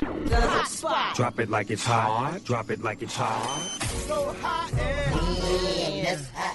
The hot spot. Drop it like it's hot. Drop it like it's hot. So hot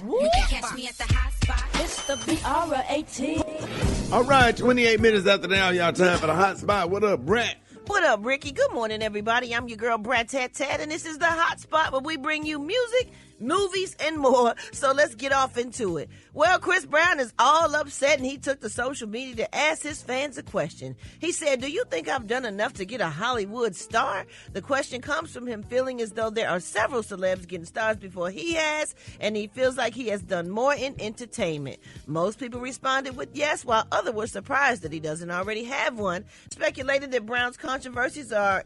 You can catch me at the hot spot. It's the BR18. All right, 28 minutes after the hour, y'all time for the hot spot. What up, Brett? What up, Rickey? Good morning, everybody. I'm your girl, Brat Tat Tat, and this is the hot spot where we bring you music, movies, and more. So let's get off into it. Well, Chris Brown is all upset, and he took to social media to ask his fans a question. He said, "Do you think I've done enough to get a Hollywood star?" The question comes from him feeling as though there are several celebs getting stars before he has, and he feels like he has done more in entertainment. Most people responded with yes, while others were surprised that he doesn't already have one. Speculated that Brown's controversies are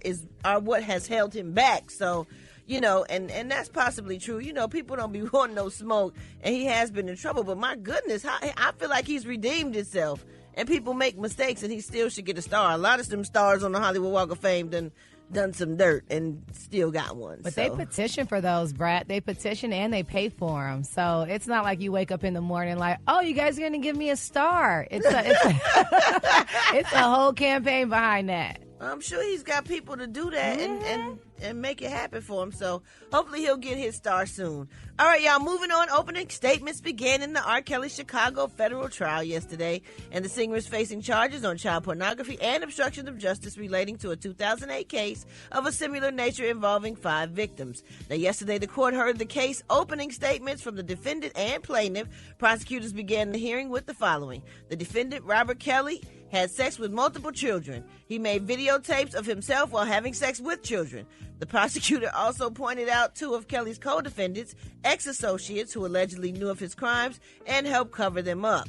what has held him back. So, you know, and that's possibly true. You know, people don't be wanting no smoke, and he has been in trouble. But my goodness, I feel like he's redeemed himself. And people make mistakes, and he still should get a star. A lot of them stars on the Hollywood Walk of Fame done some dirt and still got one. But they petition for those, Brat. They petition and they pay for them. So it's not like you wake up in the morning like, oh, you guys are going to give me a star. It's a whole campaign behind that. I'm sure he's got people to do that and make it happen for him. So hopefully he'll get his star soon. All right, y'all, moving on. Opening statements began in the R. Kelly Chicago federal trial yesterday, and the singer is facing charges on child pornography and obstruction of justice relating to a 2008 case of a similar nature involving 5 victims. Now, yesterday, the court heard the case opening statements from the defendant and plaintiff. Prosecutors began the hearing with the following. The defendant, Robert Kelly, had sex with multiple children. He made videotapes of himself while having sex with children. The prosecutor also pointed out 2 of Kelly's co-defendants, ex-associates who allegedly knew of his crimes and helped cover them up.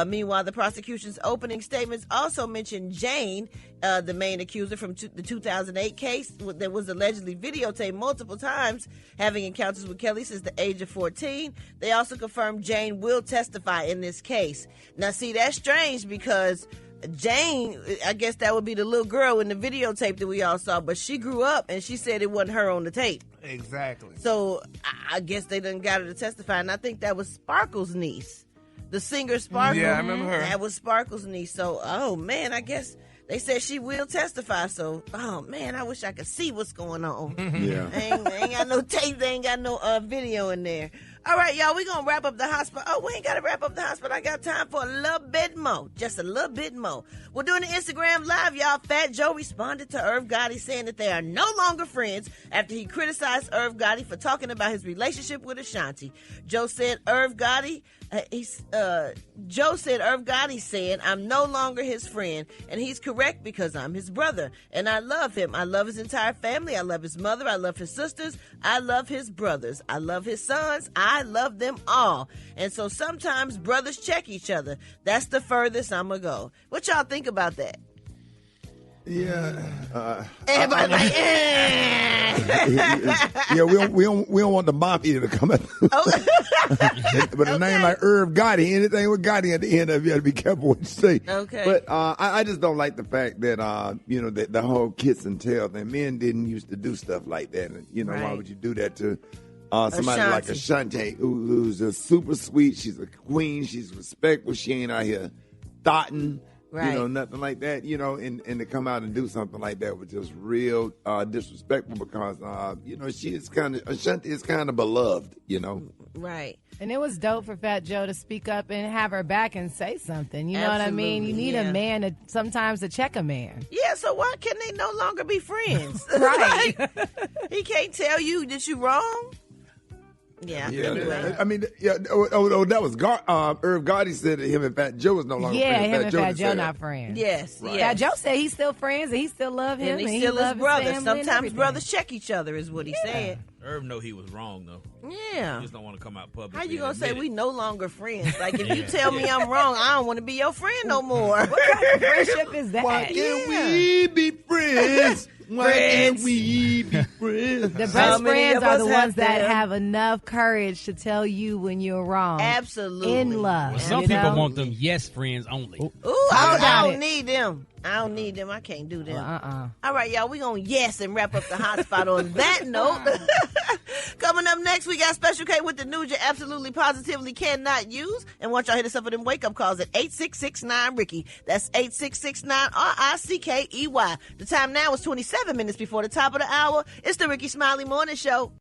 Meanwhile, the prosecution's opening statements also mentioned Jane, the main accuser from the 2008 case that was allegedly videotaped multiple times, having encounters with Kelly since the age of 14. They also confirmed Jane will testify in this case. Now, see, that's strange because Jane, I guess that would be the little girl in the videotape that we all saw, but she grew up and she said it wasn't her on the tape. Exactly. So I guess they done got her to testify, and I think that was Sparkle's niece. The singer Sparkle. Yeah, I remember her. That was Sparkle's niece. So, oh man, I guess they said she will testify. So, oh man, I wish I could see what's going on. Yeah. Ain't got no tape, they ain't got no video in there. All right, y'all, we're going to wrap up the hospital. Oh, we ain't got to wrap up the hospital. I got time for a little bit more, just a little bit more. We're doing the Instagram Live, y'all. Fat Joe responded to Irv Gotti saying that they are no longer friends after he criticized Irv Gotti for talking about his relationship with Ashanti. Joe said Irv Gotti said, "I'm no longer his friend, and he's correct because I'm his brother, and I love him. I love his entire family. I love his mother. I love his sisters. I love his brothers. I love his sons. I love them all. And so sometimes brothers check each other. That's the furthest I'm going to go." What y'all think about that? Yeah. Everybody like, Yeah, we don't want the mafia to come out. But a name like Irv Gotti, anything with Gotti at the end of it, you got to be careful what you say. Okay. But I just don't like the fact that, that the whole kiss and tell thing. Men didn't used to do stuff like that. And, why Right. would you do that to somebody like Ashanti. Ashanti, who's just super sweet? She's a queen. She's respectful. She ain't out here thotting. Right. Nothing like that, and to come out and do something like that was just real disrespectful because, Ashanti is kind of beloved, Right. And it was dope for Fat Joe to speak up and have her back and say something. You know what I mean? You need a man sometimes to check a man. Yeah, so why can they no longer be friends? Right. He can't tell you that you wrong. Yeah. Anyway. I mean, that was Irv Gotti said that him and Fat Joe was no longer friends. Yeah, him and Fat Joe not friends. Yes, Right. Fat Joe said he's still friends and he still love him. And he still his love brother. family and Sometimes everything. brothers check each other is what he said. Irv know he was wrong, though. Yeah. He just don't want to come out publicly. How you and gonna say admit we it. no longer friends? Like, if you tell me I'm wrong, I don't want to be your friend no more. What kind of friendship is that? Why can't we be friends? Why can't we be friends? The How best many friends of are us the have ones that them? have enough courage to tell you when you're wrong. Absolutely. In love. Well, some you people know? want them yes friends only. Ooh, How I about don't it? need them. I don't need them. I can't do them. Well, All right, y'all, we gonna yes and wrap up the hot spot on that note. Come Coming up next, we got Special K with the news you absolutely positively cannot use. And once y'all hit us up with them wake-up calls at 866-9-RICKEY. That's 866-9-RICKEY. The time now is 27 minutes before the top of the hour. It's the Rickey Smiley Morning Show.